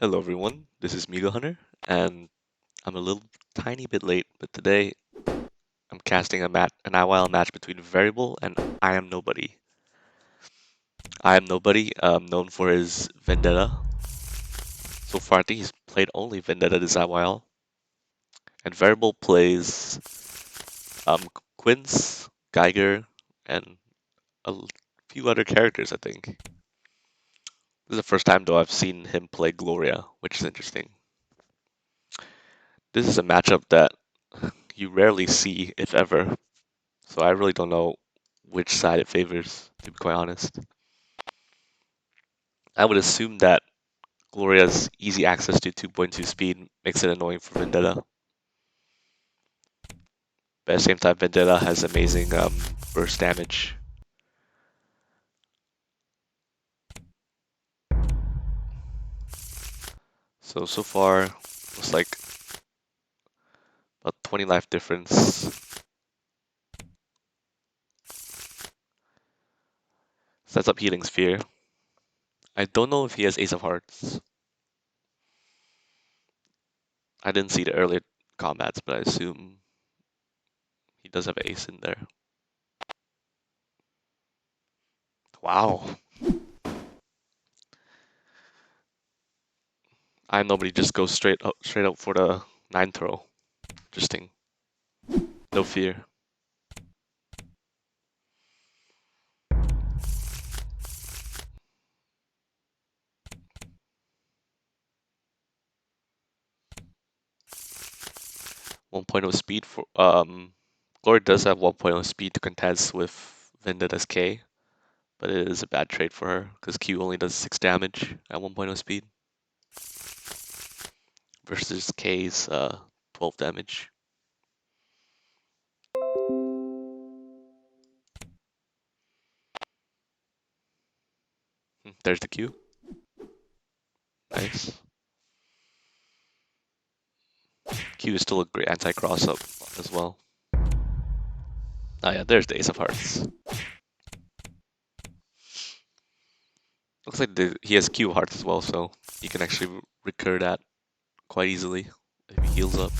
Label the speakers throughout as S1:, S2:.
S1: Hello everyone, this is Migo Hunter, and I'm a little tiny bit late, but today I'm casting an IWL match between Variable and Iamnobody. Iamnobody, known for his Vendetta. So far, I think he's played only Vendetta this IWL, and Variable plays um, Quince, Geiger, and a few other characters, I think. This is the first time though I've seen him play Gloria, which is interesting. This is a matchup that you rarely see, if ever, so I really don't know which side it favors, to be quite honest. I would assume that Gloria's easy access to 2.2 speed makes it annoying for Vendetta. But at the same time, Vendetta has amazing burst damage. So far, looks like about 20 life difference. Sets up Healing Sphere. I don't know if he has Ace of Hearts. I didn't see the earlier combats, but I assume he does have Ace in there. Wow. Nobody just goes straight up for the 9 throw. Interesting. No fear. One point of speed for Glory does have 1.0 speed to contest with Vendetta's K, but it is a bad trade for her because Q only does 6 damage at 1.0 speed versus K's 12 damage. There's the Q. Nice. Q is still a great anti-cross up as well. Oh yeah, there's the Ace of Hearts. Looks like he has Q Hearts as well, so he can actually recur that quite easily if he heals up.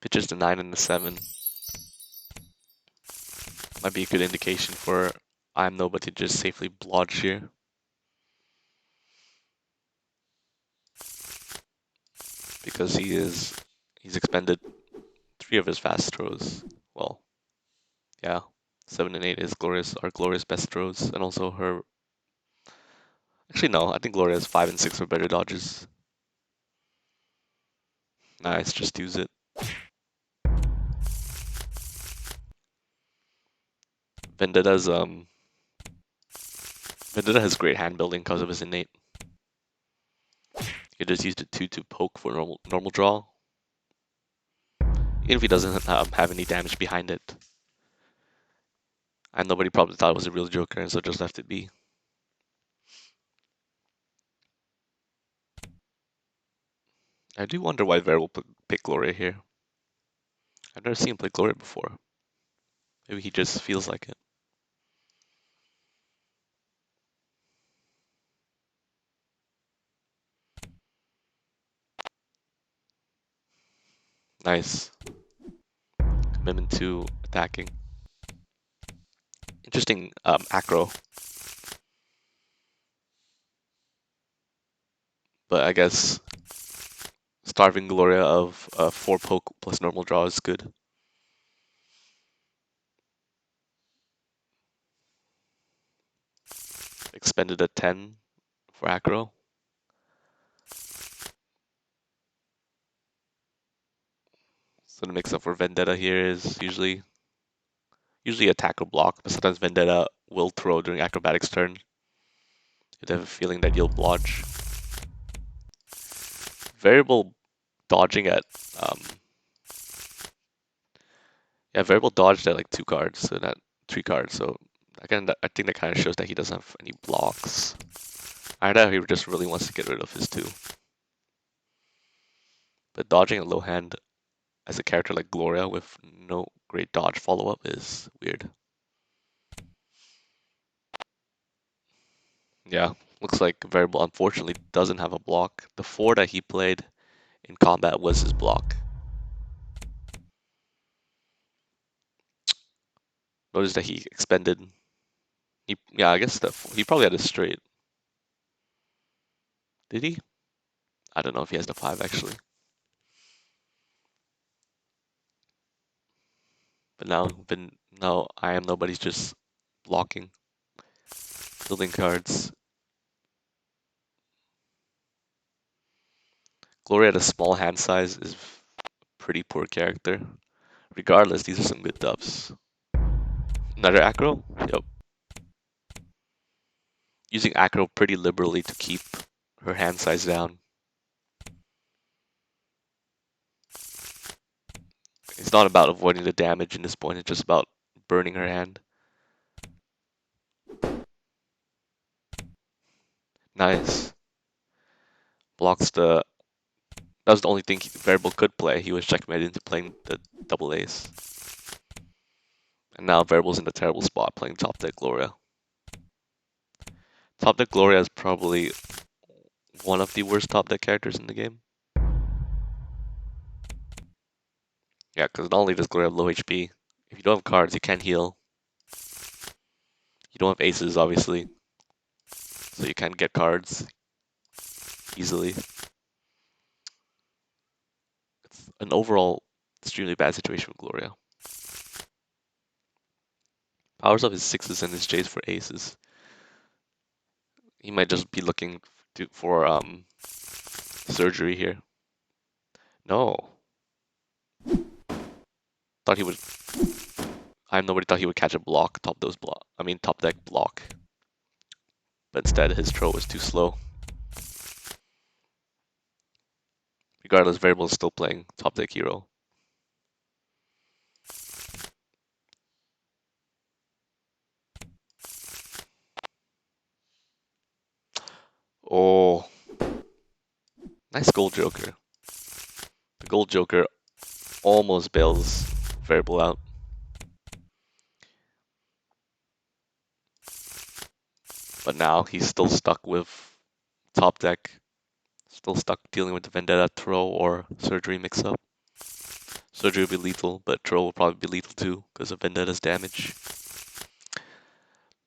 S1: Pitches the 9 and the 7. Might be a good indication for Iamnobody to just safely blodge here. Because he's expended 3 of his fast throws. Well, yeah. 7 and 8 are Gloria's best throws, and also her. Actually, no. I think Gloria's 5 and 6 are better dodges. Nice, just use it. Vendetta's Vendetta has great hand building because of his innate. You just used it to poke for normal draw, even if he doesn't have any damage behind it. And nobody probably thought it was a real Joker, and so just left it be. I do wonder why Ver will pick Gloria here. I've never seen him play Gloria before. Maybe he just feels like it. Nice. Commitment to attacking. Interesting acro. But I guess starving Gloria of 4 poke plus normal draw is good. Expended a 10 for acro. So the mix up for Vendetta here is usually attack or block, but sometimes Vendetta will throw during acrobatics turn. You'd have a feeling that you'll blodge. Variable dodging at variable dodged at like 2 cards, so not 3 cards. So I think that kind of shows that he doesn't have any blocks. I doubt he just really wants to get rid of his 2. But dodging a low hand as a character like Gloria with no great dodge follow-up is weird. Yeah, looks like Variable unfortunately doesn't have a block. The 4 that he played in combat was his block. Notice that he expended. Yeah, I guess he probably had a straight. Did he? I don't know if he has the 5 actually. But now Iamnobody's just blocking, building cards. Gloria at a small hand size is pretty poor character. Regardless, these are some good dubs. Another acro? Yep. Using acro pretty liberally to keep her hand size down. It's not about avoiding the damage in this point, it's just about burning her hand. Nice. Blocks the... That was the only thing Variable could play. He was checkmated into playing the double ace. And now Variable's in a terrible spot playing top deck Gloria. Top deck Gloria is probably one of the worst top deck characters in the game. Yeah, because not only does Gloria have low HP, if you don't have cards, you can't heal. You don't have aces, obviously, so you can't get cards easily. It's an overall extremely bad situation with Gloria. Powers up his 6s and his Js for aces. He might just be looking for surgery here. No. Thought he would... Nobody thought he would catch a block, top deck block. But instead, his throw was too slow. Regardless, Variable is still playing top deck hero. Oh, nice gold joker. The gold joker almost bails Variable out. But now he's still stuck with top deck. Still stuck dealing with the Vendetta throw or surgery mix-up. Surgery will be lethal, but throw will probably be lethal too because of Vendetta's damage.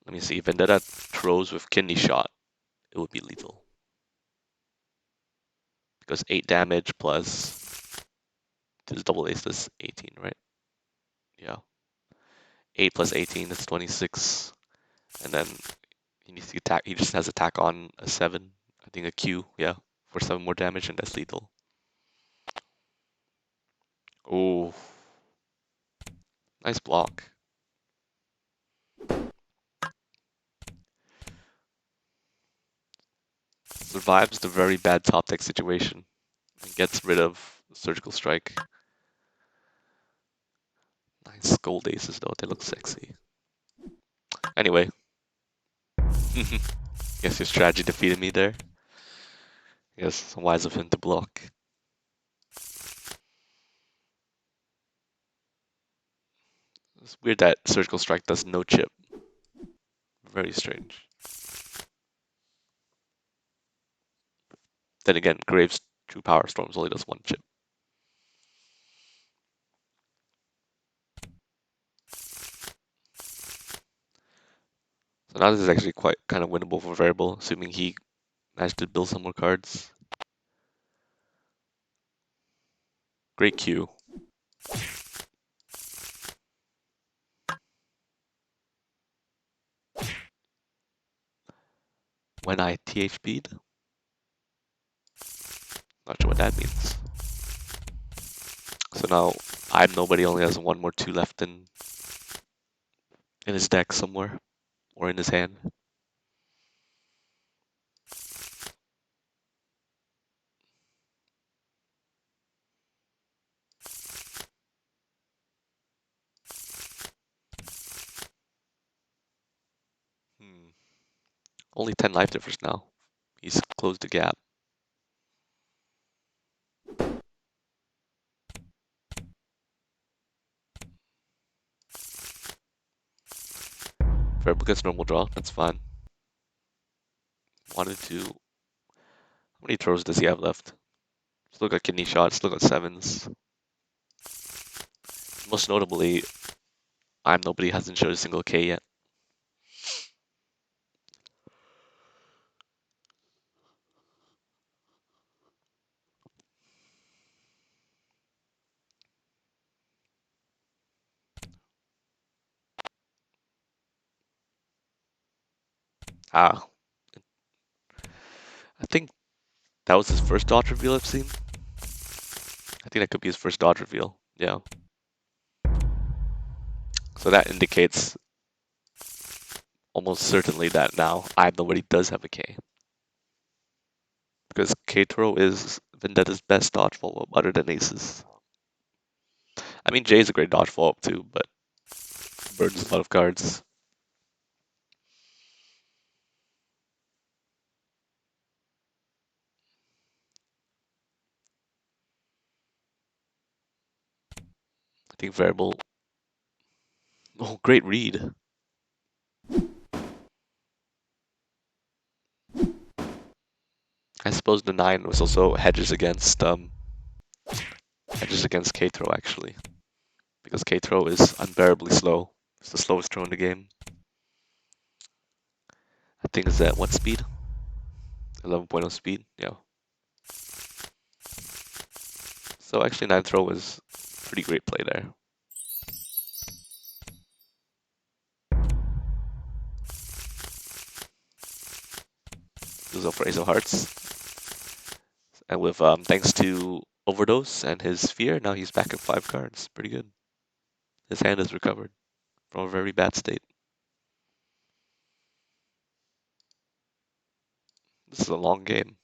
S1: Let me see. Vendetta throws with kidney shot. It would be lethal. Because 8 damage plus this double ace is 18, right? Yeah. 8 plus 18 is 26. And then he needs to attack. He just has attack on a 7. I think a Q, yeah, for 7 more damage, and that's lethal. Oh, nice block. Survives the very bad top deck situation and gets rid of surgical strike. Nice gold aces though, they look sexy. Anyway, guess your strategy defeated me there. Yes, wise of him to block. It's weird that surgical strike does no chip. Very strange. Then again, Graves' True Power Storms only does 1 chip. So now this is actually quite kind of winnable for Variable, assuming he managed to build some more cards. Great Q. When I THP'd? Not sure what that means. So now Iamnobody only has 1 more 2 left in his deck somewhere, or in his hand. Only 10 life difference now. He's closed the gap. Variable gets normal draw, that's fine. wanted to. How many throws does he have left? Still got kidney shots, still got sevens. Most notably, Iamnobody hasn't showed a single K yet. Ah, I think that was his first dodge reveal I've seen. I think that could be his first dodge reveal. Yeah. So that indicates almost certainly that now Iamnobody does have a K. Because K-Throw is Vendetta's best dodge follow-up other than aces. I mean, Jay's a great dodge follow-up too, but burns a lot of cards. I think variable. Oh, great read. I suppose the 9 was also hedges against K-Throw actually. Because K-Throw is unbearably slow. It's the slowest throw in the game. I think it's at what speed? 11.0 speed, yeah. So actually 9 throw was pretty great play there. Goes up for Ace of Hearts. And with thanks to Overdose and his Sphere, now he's back at 5 cards. Pretty good. His hand has recovered from a very bad state. This is a long game.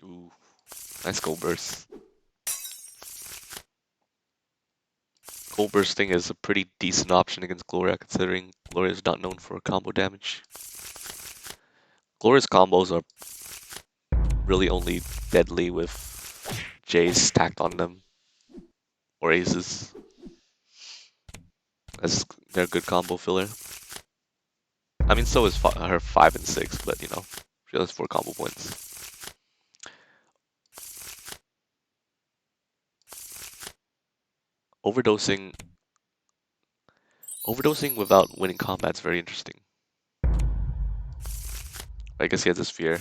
S1: Ooh, nice goal burst. Goal bursting is a pretty decent option against Gloria, considering Gloria is not known for combo damage. Gloria's combos are really only deadly with J's stacked on them or aces, as they're a good combo filler. I mean, so is her 5 and 6, but you know, she has 4 combo points. Overdosing without winning combat's very interesting. I guess he has a sphere.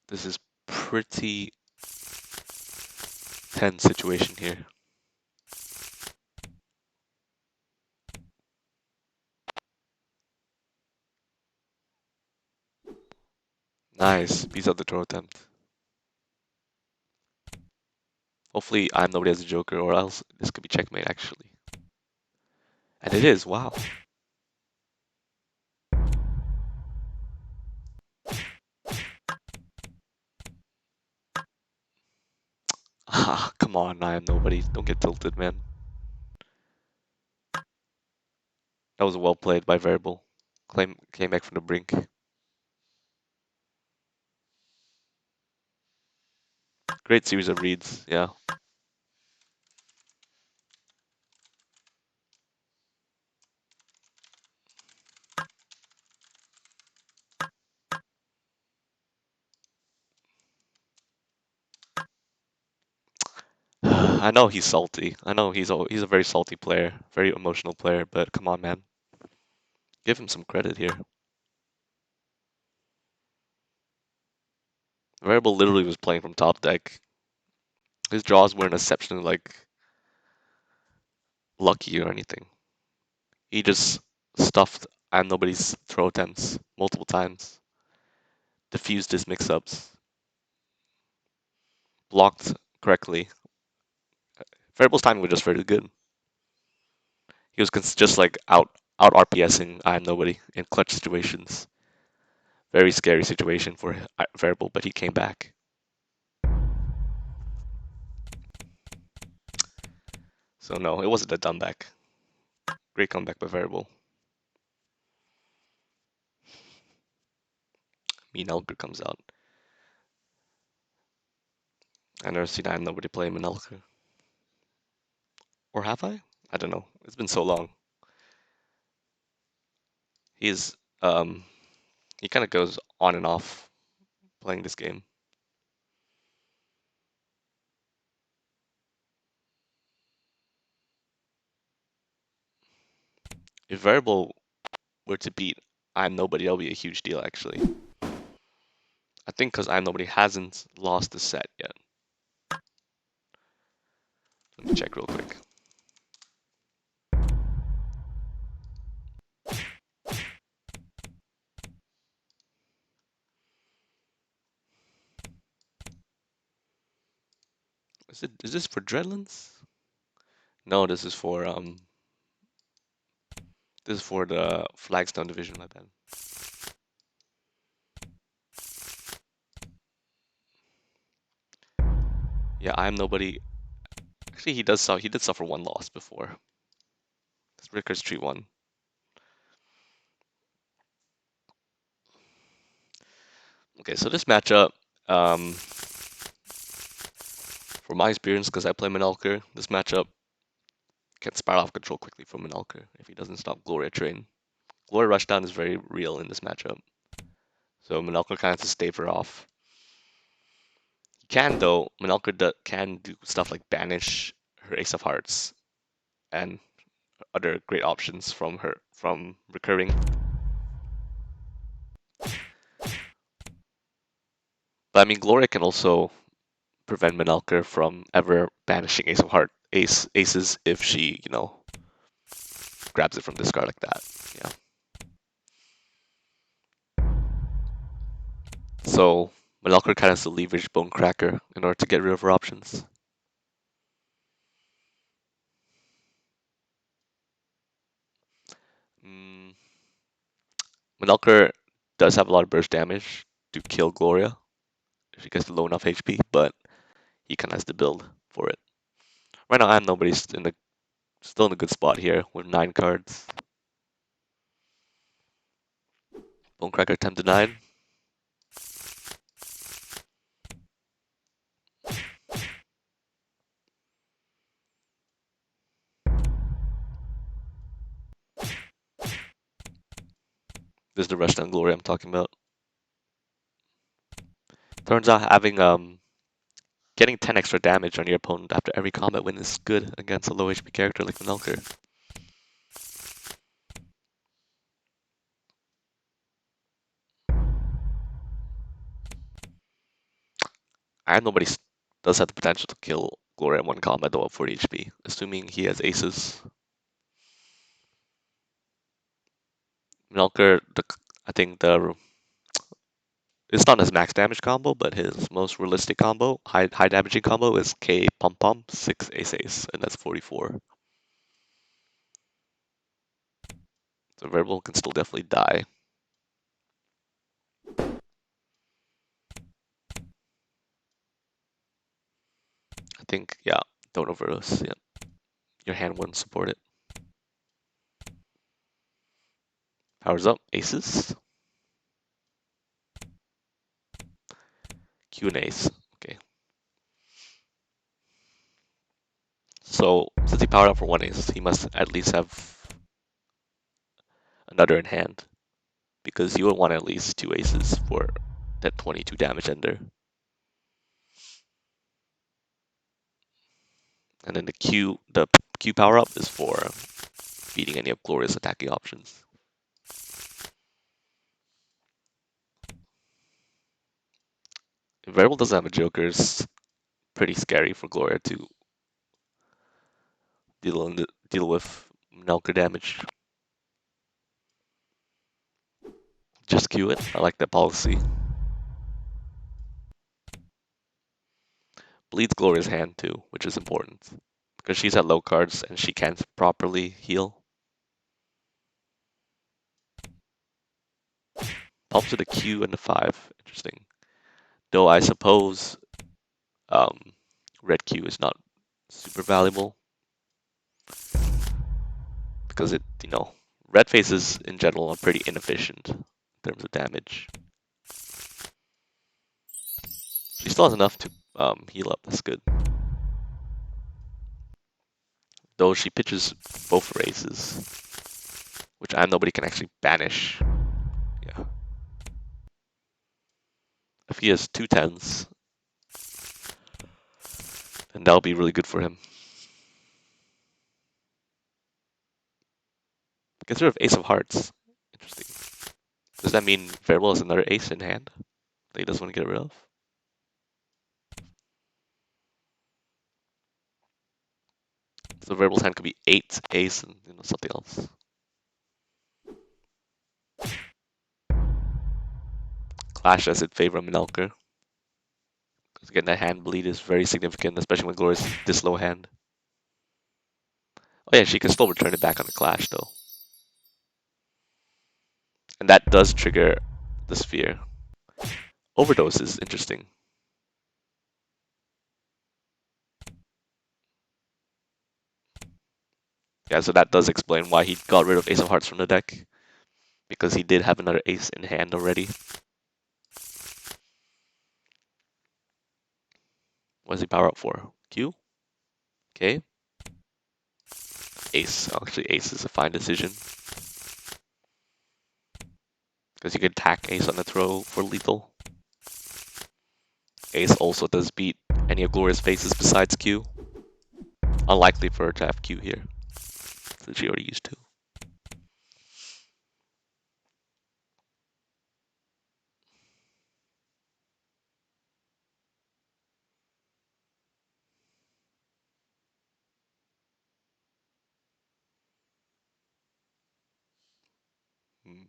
S1: This is pretty tense situation here. Nice, beats out the throw attempt. Hopefully Iamnobody has a joker, or else this could be checkmate actually. And it is, wow. Ah, come on, Iamnobody. Don't get tilted, man. That was well played by Variable. Came back from the brink. Great series of reads, yeah. I know he's salty. I know he's a very salty player, very emotional player, but come on, man. Give him some credit here. Variable literally was playing from top deck. His draws weren't exceptionally like lucky or anything. He just stuffed and nobody's throw attempts multiple times. Diffused his mix-ups. Blocked correctly. Variable's timing was just very good. He was just like out RPSing I am nobody in clutch situations. Very scary situation for Variable, but he came back. So no, it wasn't a comeback. Great comeback by Variable. Minelker comes out. I've never seen Iamnobody play Minelker. Or have I? I don't know. It's been so long. He's he kind of goes on and off playing this game. If Variable were to beat Iamnobody, that'll be a huge deal actually. I think because Iamnobody hasn't lost the set yet. Let me check real quick. Is this for Dreadlands? No, this is for the Flagstone division, my bad. Yeah, Iamnobody. Actually, he did suffer one loss before. It's Ricker's Tree 1. Okay, so this matchup, from my experience, because I play Minelker, this matchup can spiral off control quickly from Minelker if he doesn't stop Gloria Train. Gloria Rushdown is very real in this matchup, so Minelker kind of has to stave her off. He can, though, Minelker can do stuff like banish her Ace of Hearts and other great options from recurring. But I mean, Gloria can also prevent Minelker from ever banishing aces if she, grabs it from discard like that. Yeah. So Minelker kind of has to leverage Bonecracker in order to get rid of her options. Minelker does have a lot of burst damage to kill Gloria if she gets low enough HP, but he kind of has to build for it. Right now, Nobody's still in a good spot here with 9 cards. Bonecracker 10 to 9. This is the Rushdown Glory I'm talking about. Turns out getting 10 extra damage on your opponent after every combat win is good against a low HP character like Minelker. Nobody does have the potential to kill Gloria in one combat though at 40 HP, assuming he has aces. Minelker, I think it's not his max damage combo, but his most realistic combo, high damaging combo, is K Pom Pom 6 Ace Ace, and that's 44. So Variable can still definitely die. I think, yeah, don't overdose. Yeah, your hand wouldn't support it. Powers up, aces. Q and Ace. Okay. So since he powered up for one ace, he must at least have another in hand, because you would want at least 2 aces for that 22 damage ender. And then the Q power up is for beating any of Gloria's attacking options. If Variable doesn't have a Joker, it's pretty scary for Gloria to deal with Nelker damage. Just Q it. I like that policy. Bleeds Gloria's hand too, which is important, because she's at low cards and she can't properly heal. Pumps with a Q and a 5. Interesting. Though I suppose red Q is not super valuable, because red faces in general are pretty inefficient in terms of damage. He still has enough to heal up. That's good. Though she pitches both her aces, which Iamnobody can actually banish. Yeah. If he has two tens, then that'll be really good for him. Gets rid of ace of hearts. Interesting. Does that mean Variable has another ace in hand that he doesn't want to get rid of? So Variable's hand could be 8, ace, and something else. Clash as in favor of Minelker. Because again, that hand bleed is very significant, especially when Gloria's this low hand. Oh yeah, she can still return it back on the clash though. And that does trigger the sphere. Overdose is interesting. Yeah, so that does explain why he got rid of Ace of Hearts from the deck. Because he did have another ace in hand already. What does he power up for? Q? Okay. Ace. Actually, ace is a fine decision. Because you can attack ace on the throw for lethal. Ace also does beat any of Gloria's faces besides Q. Unlikely for her to have Q here, since she already used to.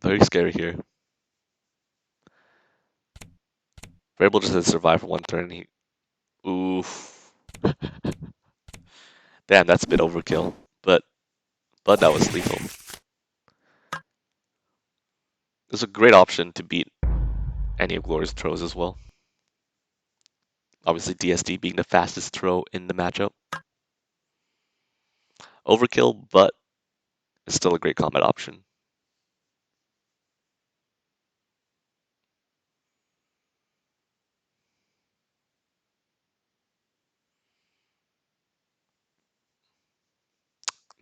S1: Very scary here. Variable just has to survive for one turn. Oof. Damn, that's a bit overkill. But that was lethal. It's a great option to beat any of Gloria's throws as well. Obviously, DSD being the fastest throw in the matchup. Overkill, but it's still a great combat option.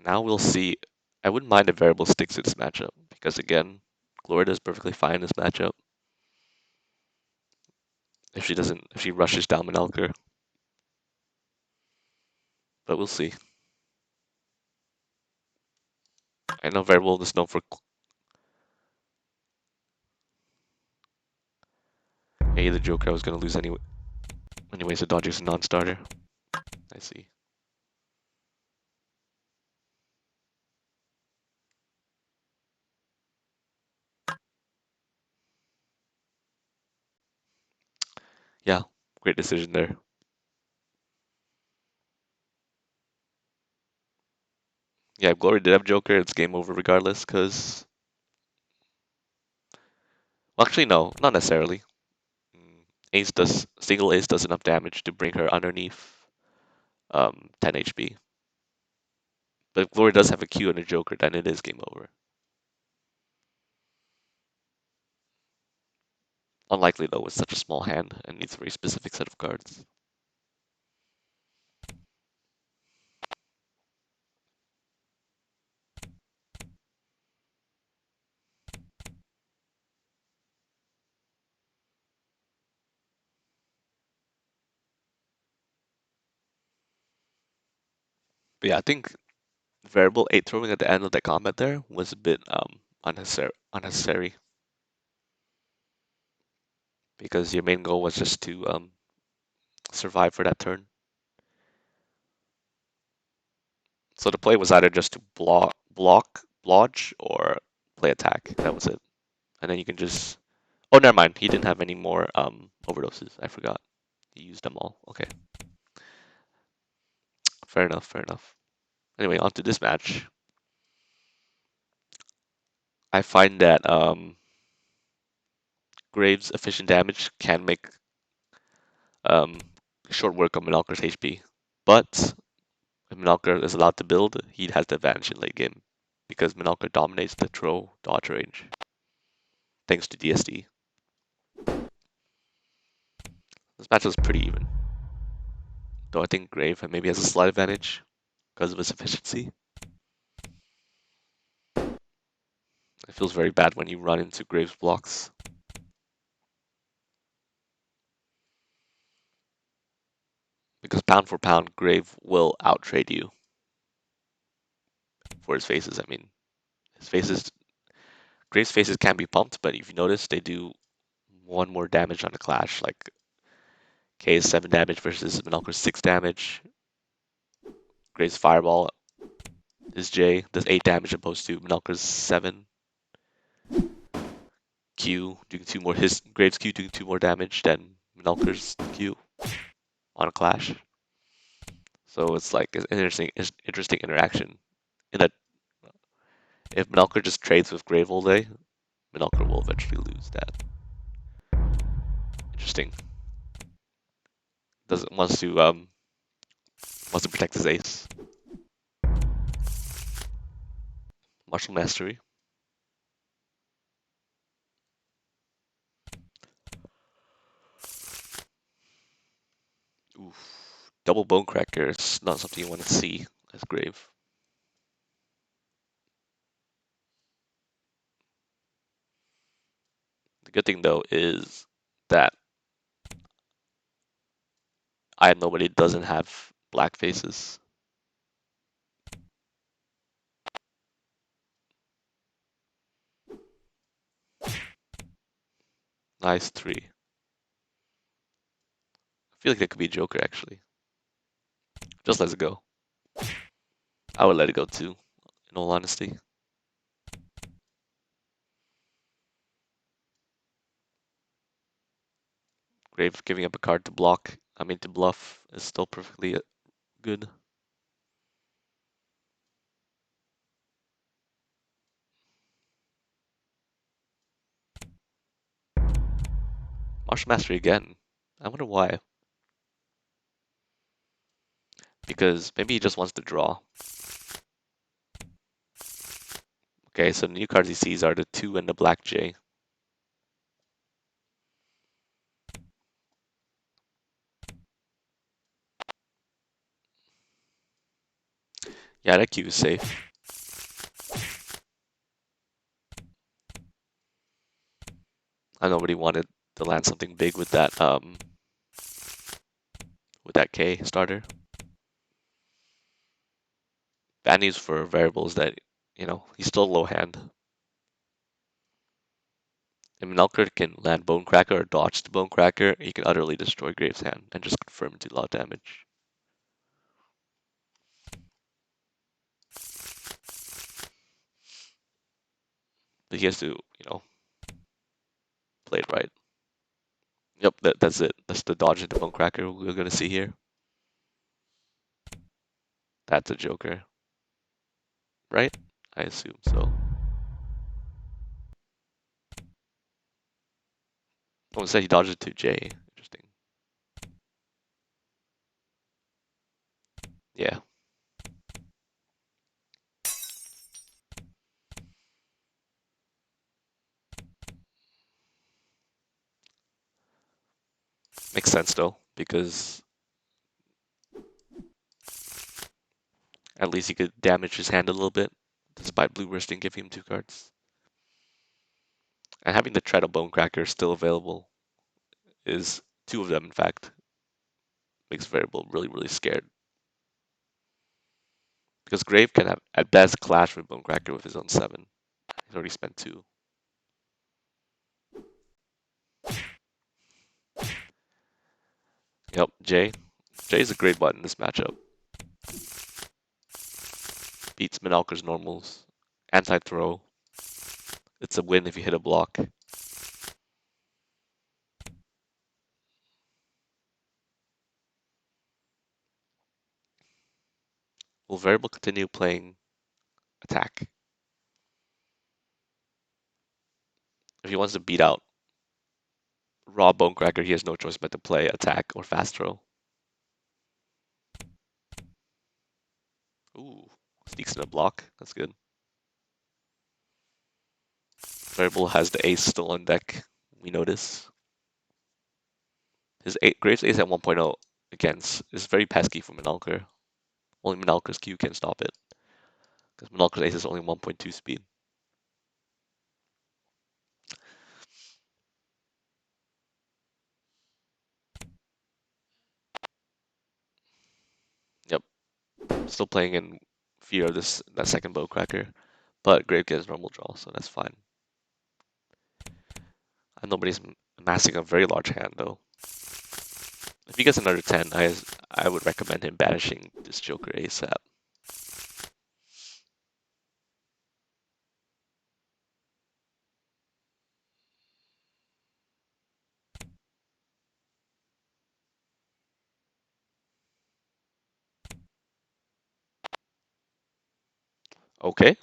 S1: Now we'll see. I wouldn't mind if Variable sticks to this matchup, because again, Gloria does perfectly fine in this matchup. If she rushes down Manelker. But we'll see. I know Variable is known for the Joker I was gonna lose anyway. Anyways, so Dodger's a non-starter. I see. Yeah, great decision there. Yeah, if Glory did have Joker, it's game over regardless, because... Well, actually, no, not necessarily. Single ace does enough damage to bring her underneath 10 HP. But if Glory does have a Q and a Joker, then it is game over. Unlikely though, with such a small hand and needs a very specific set of cards. But yeah, I think Variable 8 throwing at the end of the combat there was a bit unnecessary. Because your main goal was just to survive for that turn. So the play was either just to blodge, or play attack. That was it. And then you can just... Oh, never mind. He didn't have any more overdoses. I forgot. He used them all. Okay. Fair enough, fair enough. Anyway, on to this match. I find that Graves' efficient damage can make short work of Minalker's HP. But if Minalker is allowed to build, he has the advantage in late game. Because Minalker dominates the throw dodge range. Thanks to DSD. This match is pretty even, though I think Grave maybe has a slight advantage because of his efficiency. It feels very bad when you run into Grave's blocks. Because pound for pound, Grave will outtrade you for his faces. I mean, his faces, Grave's faces can be pumped, but if you notice, they do one more damage on the clash. Like K is 7 damage versus Minalco's 6 damage. Grave's Fireball is J, does 8 damage opposed to Minalco's 7. Q doing 2 more, his Graves Q doing 2 more damage than Minalco's Q on a clash. So it's like an interesting interaction. In that if Minalco just trades with Grave all day, Minalco will eventually lose that. Interesting. Doesn't wants to protect his ace. Martial Mastery. Oof. Double Bone Cracker is not something you want to see as Grave. The good thing though is that Iamnobody doesn't have black faces. Nice 3. I feel like that could be Joker actually. Just let it go. I would let it go too, in all honesty. Grave giving up a card to block, to bluff, is still perfectly good. Martial Mastery again. I wonder why. Because maybe he just wants to draw. Okay, so the new cards he sees are the 2 and the black J. Yeah, that Q is safe. I know, but he wanted to land something big with that K starter. Bad news for variables that, he's still low hand. If Melker can land Bone Cracker or dodge the Bone Cracker, he can utterly destroy Graves' hand and just confirm to a lot of damage. But he has to, play it right. Yep, that's it. That's the dodge into Bone Cracker we're gonna see here. That's a Joker. Right? I assume so. Oh, instead he dodged it to J. Interesting. Yeah. Makes sense though, because at least he could damage his hand a little bit, despite blue bursting giving him 2 cards. And having the Tread of Bone Cracker still available is 2 of them, in fact, makes Variable really, really scared. Because Grave can have, at best, clash with Bone Cracker with his own 7. He's already spent 2. Yep, J. J is a great button in this matchup. Beats Minalker's normals. Anti-throw. It's a win if you hit a block. Will Variable continue playing attack? If he wants to beat out raw Bone Cracker, he has no choice but to play attack or fast throw. Ooh, sneaks in a block. That's good. Variable has the ace still on deck. We notice. His Graves Ace at 1.0 against is very pesky for Minalker. Only Minalker's Q can stop it. Because Minalker's Ace is only 1.2 speed. Yep. Still playing in fear of that second bow cracker. But Grave gets normal draw, so that's fine. And nobody's amassing a very large hand though. If he gets another 10, I would recommend him banishing this Joker ASAP. Okay.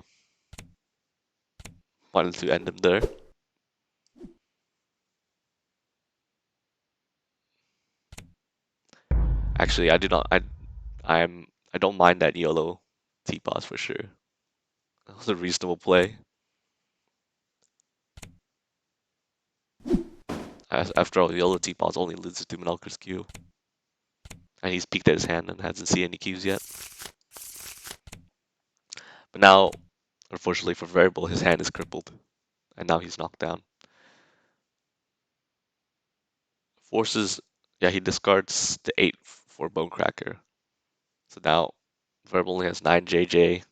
S1: Wanted to end him there. Actually, I do not. I don't mind that YOLO T-pause for sure. That was a reasonable play. After all, YOLO T-pause only loses to Minalker's Q, and he's peeked at his hand and hasn't seen any Qs yet. But now, unfortunately for Variable, his hand is crippled, and now he's knocked down. Forces, yeah, he discards the 8 for Bone Cracker. So now Variable only has 9 JJ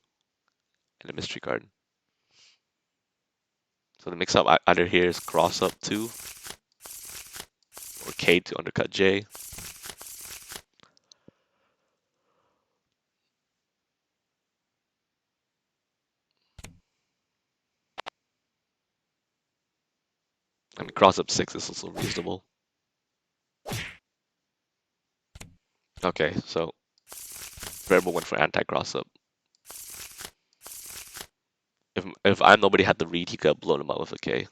S1: and a mystery card. So the mix up either here is cross up 2 or K to undercut J. I mean, cross up 6 is also reasonable. Okay, so Variable went for anti-cross up. If Iamnobody had the read, he could have blown him out with a K.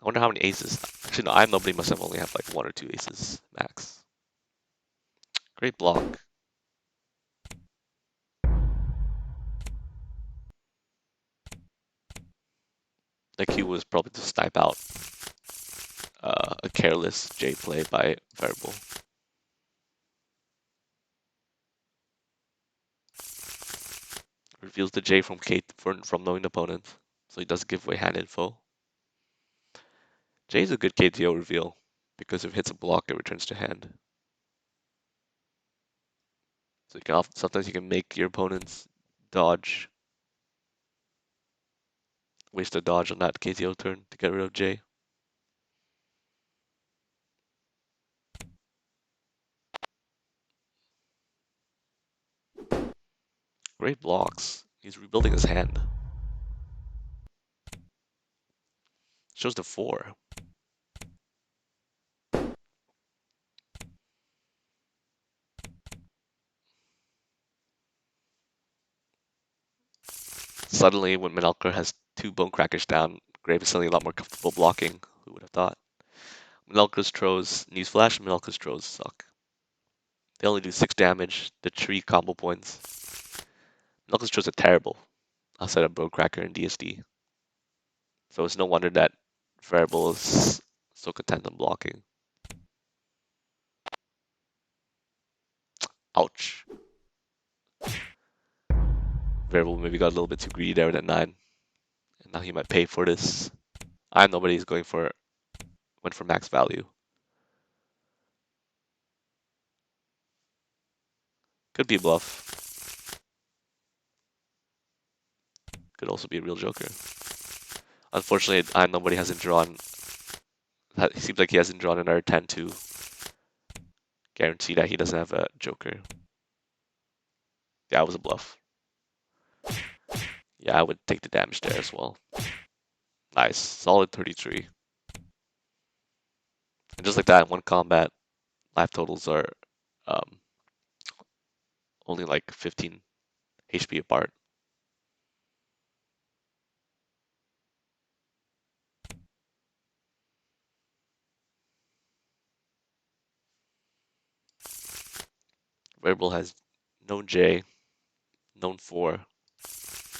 S1: I wonder how many aces. Actually, no, Iamnobody must have only have like 1 or 2 aces max. Great block. The Q was probably to snipe out a careless J play by Variable. Reveals the J from K from knowing the opponent, so he doesn't give away hand info. J is a good KTO reveal because if it hits a block, it returns to hand. So you can sometimes you can make your opponents dodge, waste a dodge on that KTO turn to get rid of J. Great blocks. He's rebuilding his hand. Shows the 4. Suddenly, when Minalker has 2 Bone Crackers down, Grave is suddenly a lot more comfortable blocking. Who would have thought? Minalker's Tros, newsflash, Minalker's Tros suck. They only do 6 damage, the 3 combo points. Minalker's Tros are terrible outside of Bone Cracker and DSD. So it's no wonder that Variable is so content on blocking. Ouch. Variable maybe got a little bit too greedy there with that 9. And now he might pay for this. Nobody's went for max value. Could be a bluff. Could also be a real joker. Unfortunately, nobody hasn't drawn. It seems like he hasn't drawn another 10 to guarantee that he doesn't have a joker. Yeah, it was a bluff. Yeah, I would take the damage there as well. Nice. Solid 33. And just like that, in one combat, life totals are um, only like 15 HP apart. Variable has known J, known 4,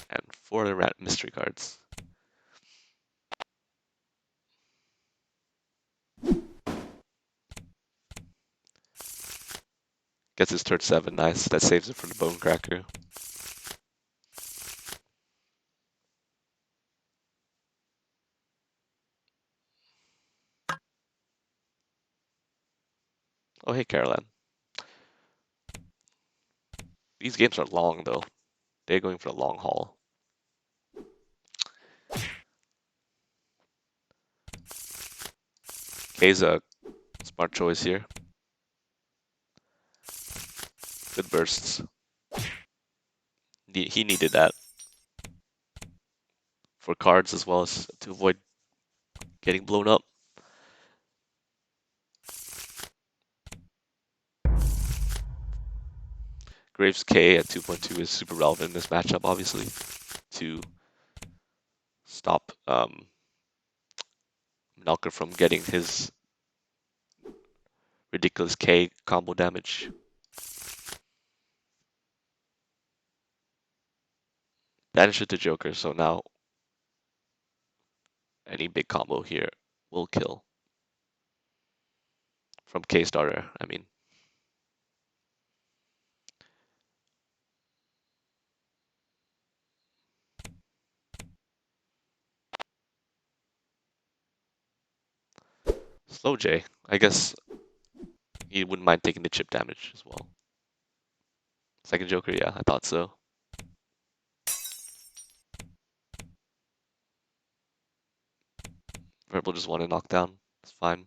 S1: and 4 other mystery cards. Gets his turn 7, nice. That saves it from the Bone Cracker. Oh, hey, Caroline. These games are long, though. They're going for a long haul. K's a smart choice here. Good bursts. He needed that for cards as well as to avoid getting blown up. Graves K at 2.2 is super relevant in this matchup, obviously, to stop Melker from getting his ridiculous K combo damage. Banish it to Joker, so now any big combo here will kill. From K starter, I mean. Slow J. I guess he wouldn't mind taking the chip damage as well. Second Joker, yeah, I thought so. Verbal just want to knock down. It's fine.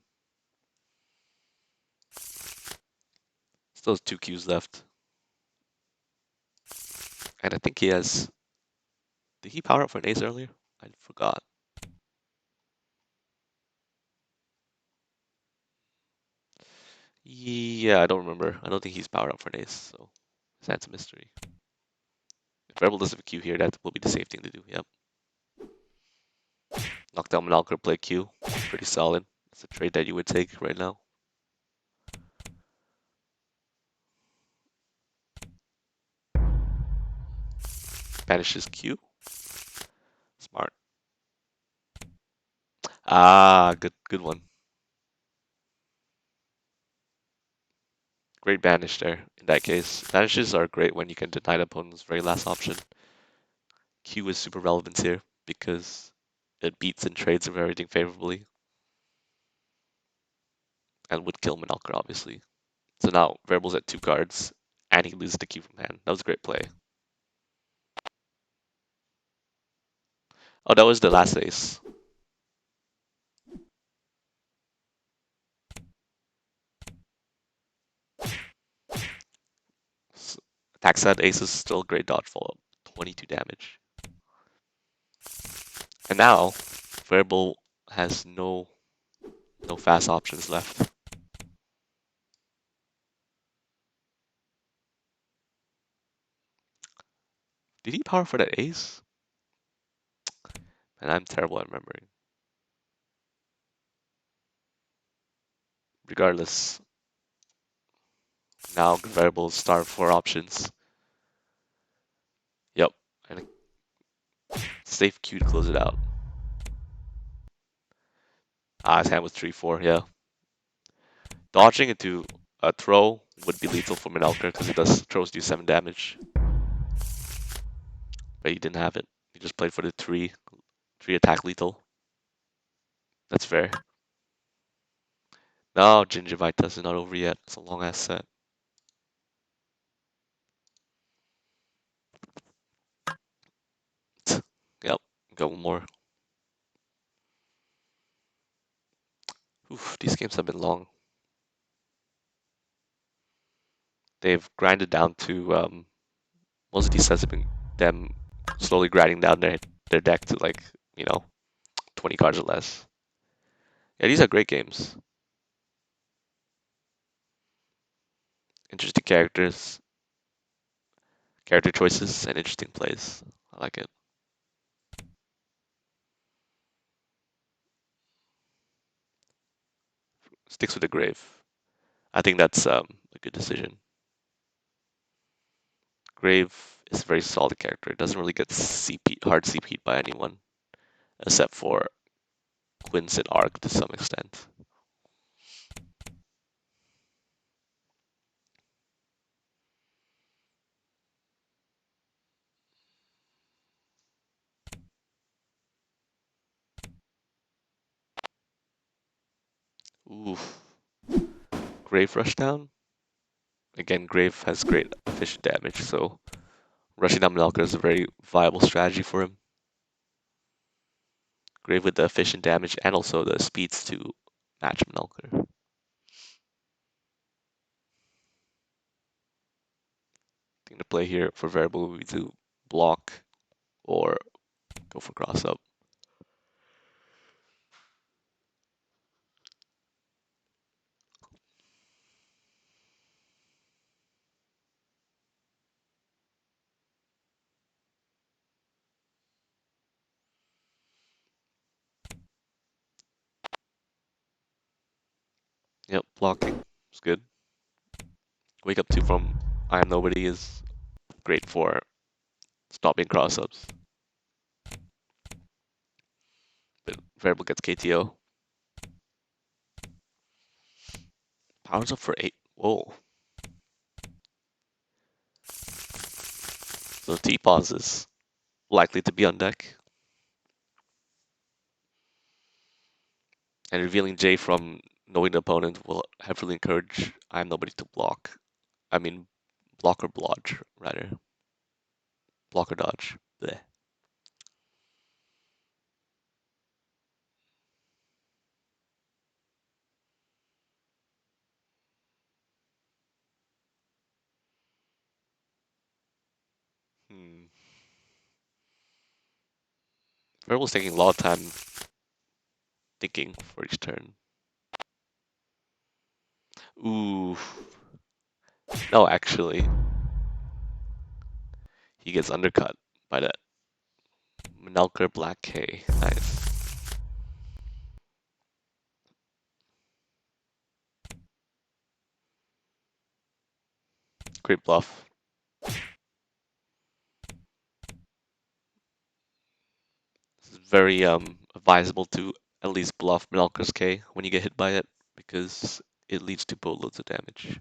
S1: Still has 2 Qs left. And I think he has... Did he power up for an ace earlier? I forgot. Yeah, I don't remember. I don't think he's powered up for an ace, so that's a mystery. If Rebel doesn't have a Q here, that will be the safe thing to do. Yep. Knock down Manalker, play Q. Pretty solid. It's a trade that you would take right now. Banishes Q. Smart. Ah, good one. Great banish there in that case. Banishes are great when you can deny the opponent's very last option. Q is super relevant here because it beats and trades of everything favorably. And would kill Manalker, obviously. So now Variable's at 2 cards, and he loses the Q from hand. That was a great play. Oh, that was the last ace. Attack set ace is still a great dodge follow-up. 22 damage. And now, Variable has no fast options left. Did he power for that ace? And I'm terrible at remembering. Regardless, now Variable start 4 options. Yep, and a safe Q to close it out. Ah, his hand was 3-4, yeah. Dodging into a throw would be lethal for Minelker because throws do 7 damage. But he didn't have it. He just played for the 3 attack lethal. That's fair. No, Gingivitis is not over yet. It's a long ass set. Yep, got one more. Oof, these games have been long. They've grinded down to most of these sets have been them slowly grinding down their deck to like 20 cards or less. Yeah, these are great games. Interesting character choices, and interesting plays. I like it. Sticks with the grave. I think that's a good decision. Grave is a very solid character. It doesn't really get hard CP'd by anyone, except for Quince and Arc to some extent. Oof. Grave Rushdown? Again, Grave has great efficient damage, so rushing down Melker is a very viable strategy for him. Grave with the efficient damage and also the speeds to match Melker. Thing to play here for variable would be to block or go for cross up. Yep, blocking is good. Wake up 2 from Iamnobody is great for stopping cross ups. But variable gets KTO. Powers up for 8. Whoa. So T-pause is likely to be on deck. And revealing J from knowing the opponent will heavily encourage Iamnobody to block. I mean, block or dodge, rather. Block or dodge. Bleh. Hmm. Variable's taking a lot of time thinking for each turn. Ooh. No, actually. He gets undercut by that Melker Black K. Nice. Great bluff. This is very advisable to at least bluff Melker's K when you get hit by it, because it leads to boatloads of damage.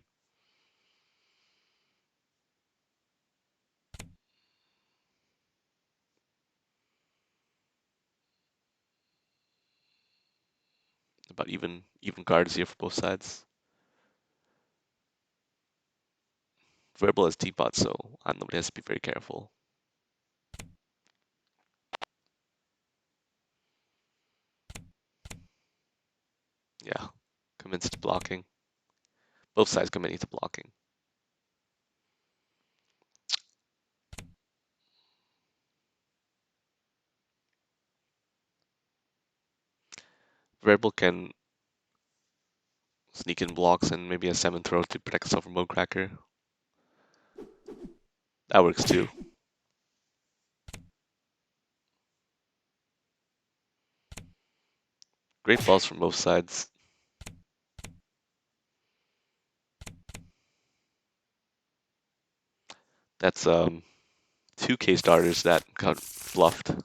S1: About even cards here for both sides. Variable has teapot, so nobody has to be very careful. Yeah, commits to blocking. Both sides committing to blocking. Variable can sneak in blocks and maybe a 7 throw to protect himself from Bone Cracker. That works too. Great balls from both sides. That's 2K starters that got bluffed. It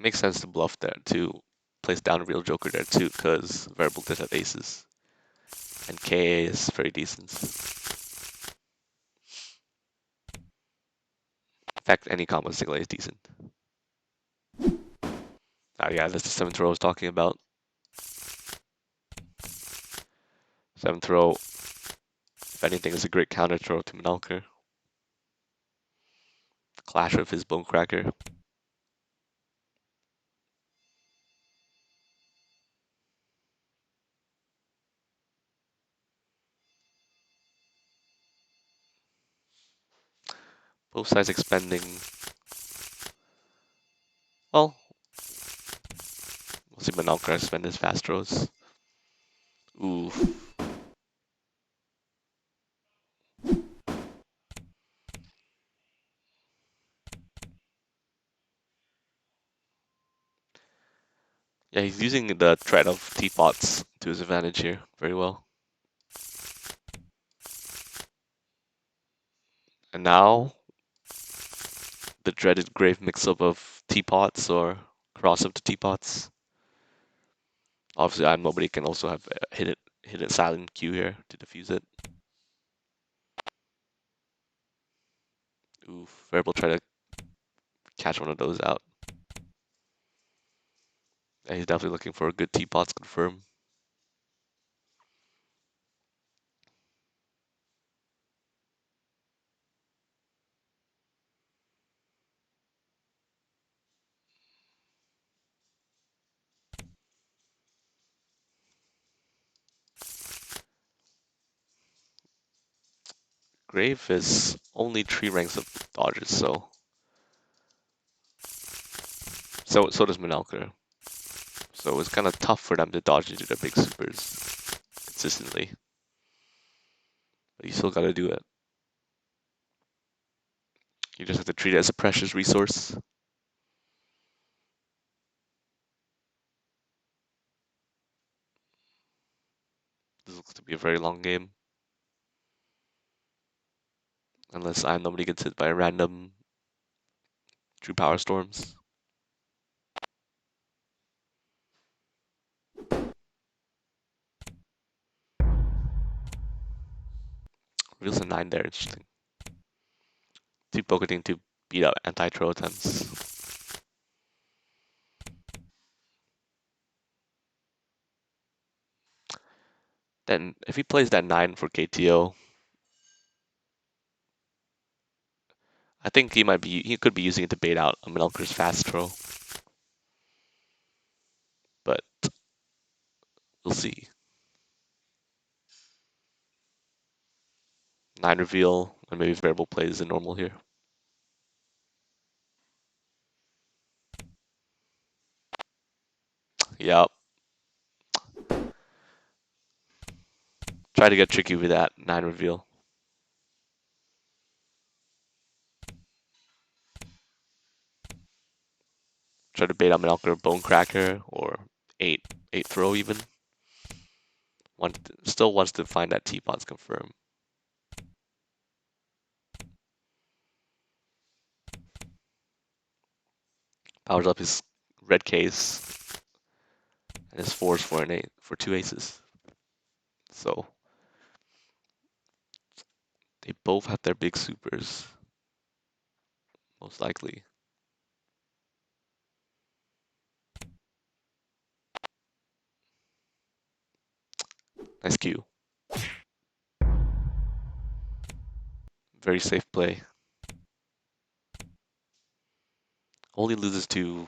S1: makes sense to bluff there to place down a real Joker there too, because Variable does have aces. And KA is very decent. In fact, any combo single A is decent. Oh yeah, that's the 7th throw I was talking about. 7th throw, if anything, is a great counter throw to Menalker. Clash with his Bone Cracker. Both sides expending. Well, we'll see Menalker expend his fast throws. Ooh. Yeah, he's using the threat of teapots to his advantage here very well. And now the dreaded grave mix-up of teapots or cross of the teapots. Obviously, Iamnobody can also have hit a silent Q here to defuse it. Oof, Variable try to catch one of those out. Yeah, he's definitely looking for a good teapots confirm. Grave is only 3 ranks of dodges, so does Minalker. So it's kind of tough for them to dodge into their big supers consistently. But you still gotta do it. You just have to treat it as a precious resource. This looks to be a very long game. Unless Nobody gets hit by random true power storms. Reveals a 9 there, interesting. Too pocketing to beat up anti-throw attempts. Then if he plays that 9 for KTO, I think he could be using it to bait out a Minelker's fast throw. But we'll see. 9 reveal, and maybe variable plays the normal here. Yep. Try to get tricky with that 9 reveal. Try to bait out Minelker Bone Cracker or 8 throw even. Still wants to find that teapots confirm. Powers up his red case and his 4s for an 8 for 2 aces. So they both have their big supers, most likely. Nice Q. Very safe play. Only loses to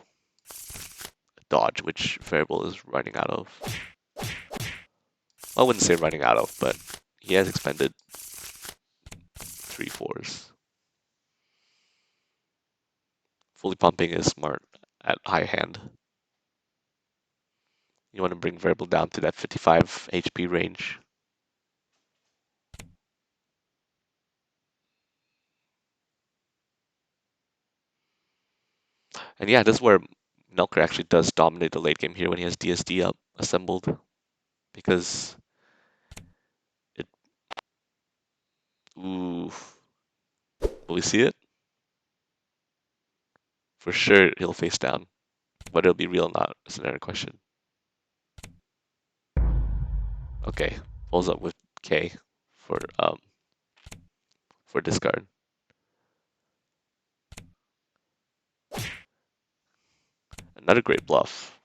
S1: dodge, which variable is running out of. I wouldn't say running out of, but he has expended 3 4s. Fully pumping is smart at high hand. You want to bring variable down to that 55 HP range. And yeah, this is where Nelker actually does dominate the late game here when he has DSD up assembled. Because it... Ooh. Will we see it? For sure he'll face down. But it'll be real or not is another question. Okay. Pulls up with K for discard. Another great bluff.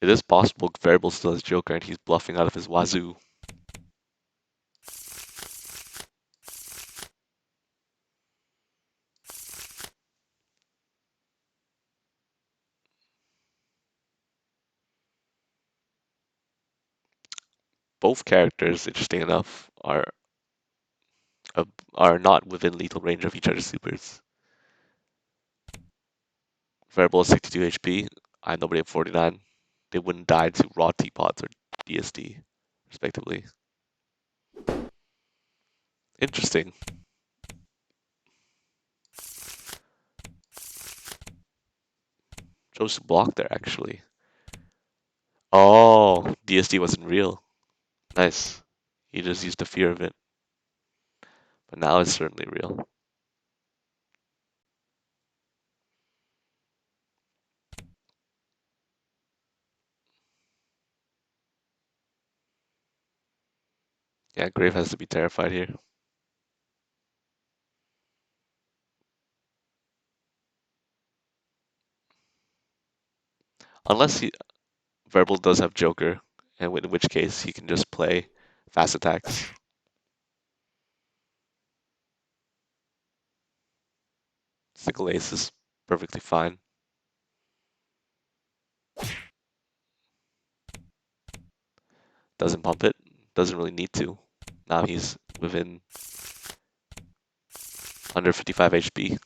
S1: It is possible variable still has Joker and he's bluffing out of his wazoo. Both characters, interesting enough, are not within lethal range of each other's supers. Variable is 62 HP, I nobody at 49. They wouldn't die to raw teapots or DSD, respectively. Interesting. Chose to block there, actually. Oh, DSD wasn't real. Nice. He just used the fear of it. But now it's certainly real. Yeah, Grave has to be terrified here. Unless Verbal does have Joker, and in which case he can just play fast attacks. Single ace is perfectly fine. Doesn't pump it. Doesn't really need to. Now he's within under 55 HP.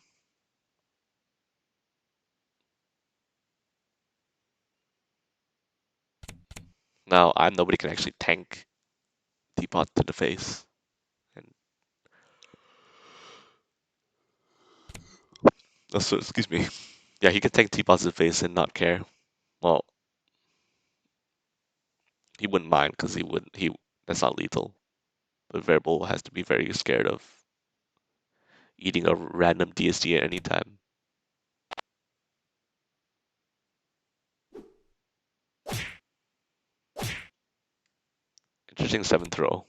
S1: Now Iamnobody can actually tank Teapot to the face. And excuse me. Yeah, he can tank Teapot to the face and not care. Well, he wouldn't mind because he that's not lethal. But Variable has to be very scared of eating a random DSD at any time. Interesting 7th throw,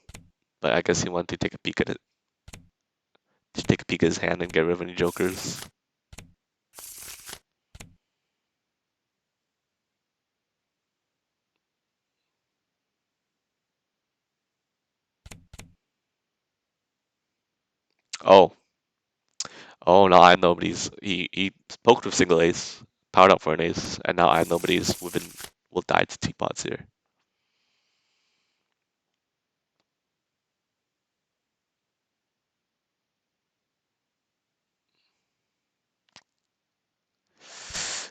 S1: but I guess he wanted to take a peek at it. To take a peek at his hand and get rid of any jokers. Oh, oh, now Iamnobody's he poked with single ace, powered up for an ace, and now Iamnobody's will die to teapots here.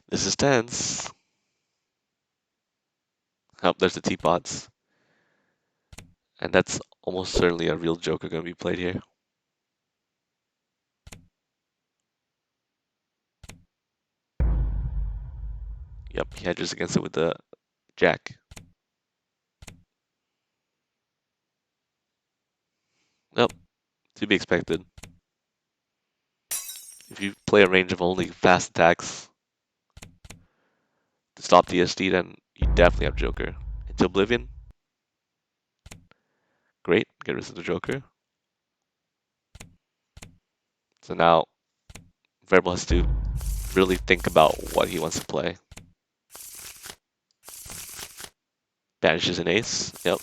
S1: This is tense. Oh, there's the teapots. And that's almost certainly a real joker gonna be played here. Yep, he hedges against it with the jack. Nope, to be expected. If you play a range of only fast attacks to stop DSD, then you definitely have Joker. Into Oblivion. Great, get rid of the Joker. So now Verbal has to really think about what he wants to play. Banishes an ace. Yep.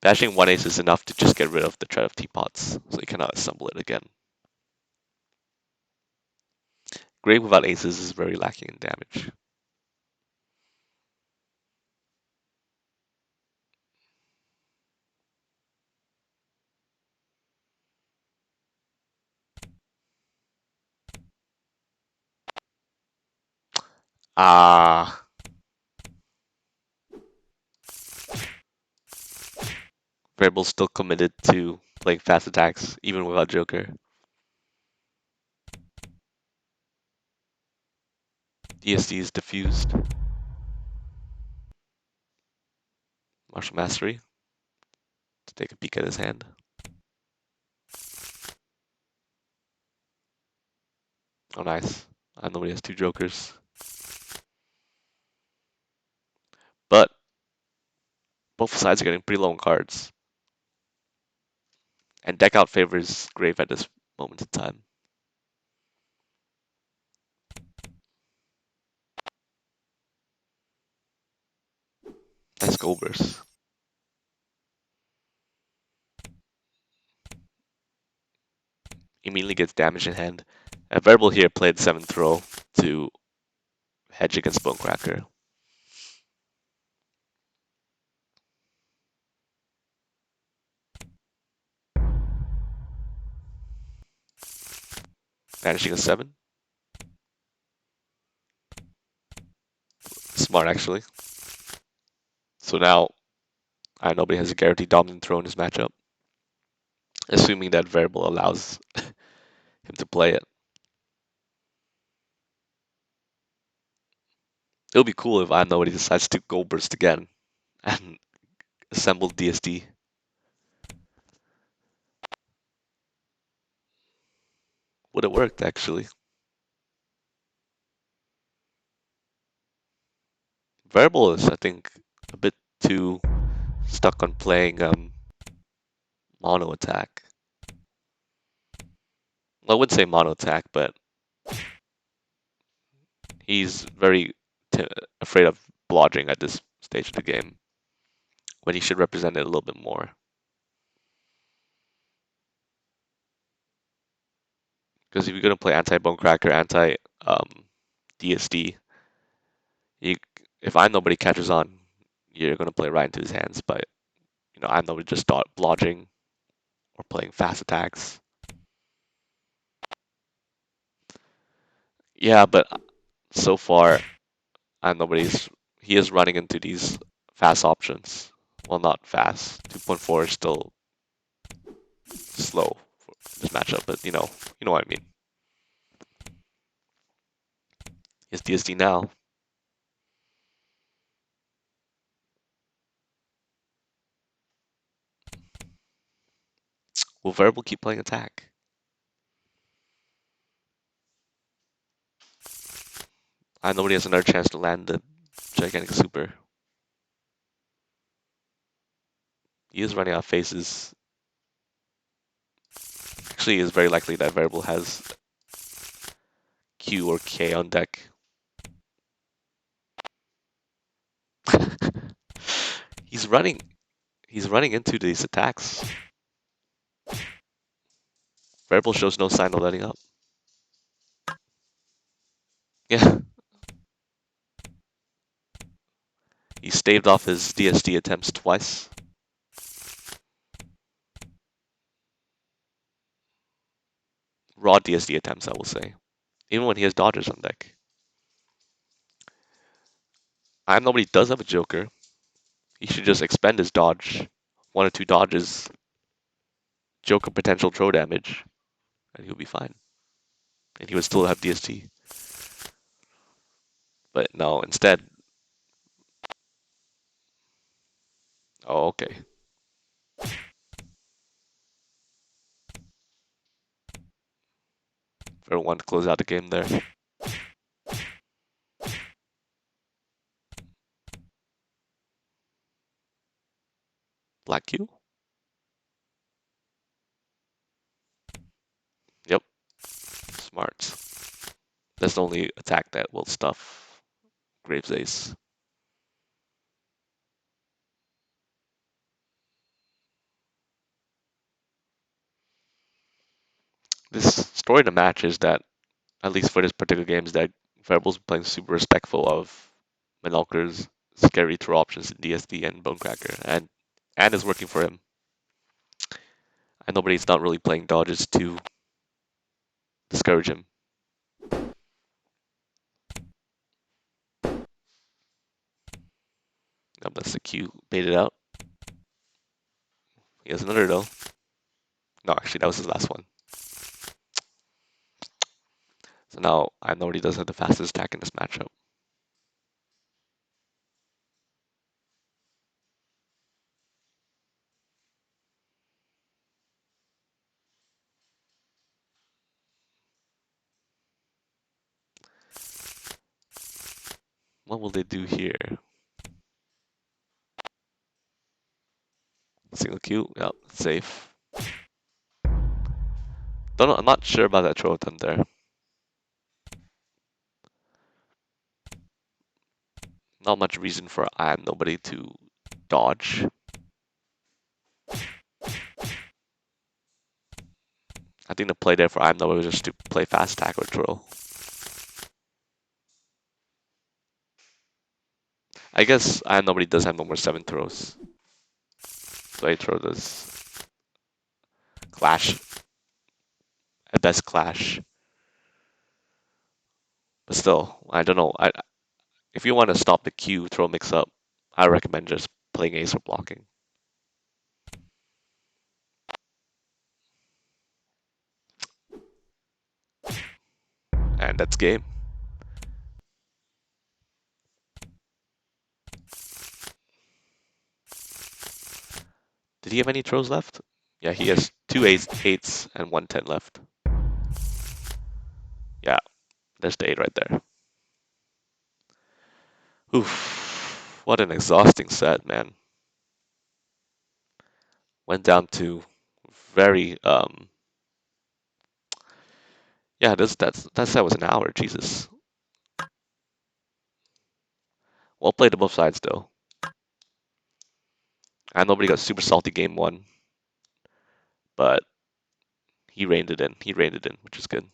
S1: Banishing one ace is enough to just get rid of the threat of teapots, so you cannot assemble it again. Grave without aces is very lacking in damage. Ah. Variable's still committed to playing fast attacks, even without Joker. DSD is diffused. Martial Mastery. To take a peek at his hand. Oh, nice. I know he has 2 Jokers. But both sides are getting pretty low on cards. And deck out favors Grave at this moment in time. Nice Goldburst. Immediately gets damage in hand. A Variable here played 7th throw to hedge against Bonecracker. Banishing a 7. Smart, actually. So now, nobody has a guaranteed dominant throw in his matchup. Assuming that Variable allows him to play it. It would be cool if Iamnobody decides to go burst again and assemble DSD. Would have worked actually. Variable is, I think, a bit too stuck on playing mono attack. Well, I wouldn't say mono attack, but he's very afraid of blodging at this stage of the game when he should represent it a little bit more. Because if you're gonna play anti-bone cracker, anti DSD, you, if Iamnobody catches on, you're gonna play right into his hands. But Iamnobody just start blodging or playing fast attacks. Yeah, but so far Iamnobody's he is running into these fast options. Well, not fast. 2.4 is still slow for this matchup, but you know what I mean. It's DSD now. Will Variable keep playing attack? Iamnobody has another chance to land the gigantic super. He is running out of faces. Actually, it's very likely that Variable has Q or K on deck. He's running. He's running into these attacks. Variable shows no sign of letting up. Yeah, he staved off his DSD attempts twice. Raw DSD attempts, I will say. Even when he has dodgers on deck. Iamnobody does have a Joker. He should just expend his dodge. One or two dodges, Joker potential throw damage, and he'll be fine. And he would still have DST. But no, instead. Oh, okay. Fair one to close out the game there. Black Q? Yep. Smart. That's the only attack that will stuff Graves Ace. This story of the match is that, at least for this particular game, is that Variable's playing super respectful of Minolker's scary throw options in DSD and Bonecracker, and is working for him. And nobody's not really playing dodges to discourage him. Nope, that's the Q baited out. He has another though. No, actually that was his last one. So now Iamnobody does have the fastest attack in this matchup. What will they do here? Single Q, yep, safe. Don't know, I'm not sure about that throw attempt there. Not much reason for Iamnobody to dodge. I think the play there for Iamnobody was just to play fast attack or throw. I guess Iamnobody does have no more 7 throws. So I throw this clash. At best clash. But still, I don't know. If you want to stop the Q throw mix up, I recommend just playing ace or blocking. And that's game. Did he have any throws left? Yeah, he has two eights and one 10 left. Yeah, there's the 8 right there. Oof. What an exhausting set, man. Went down to very yeah, that set was an hour, Jesus. Well played to both sides though. And nobody got super salty game one, but he reined it in. He reined it in, which is good.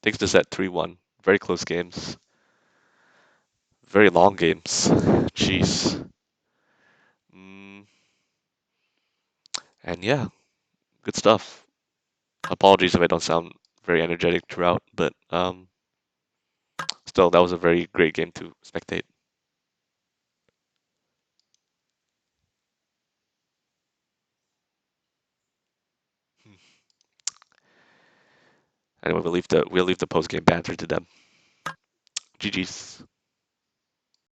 S1: Takes the set 3-1. Very close games. Very long games. Jeez. Mm, and yeah, good stuff. Apologies if I don't sound very energetic throughout, but still, that was a very great game to spectate. Anyway, we'll leave the post game banter to them. GG's.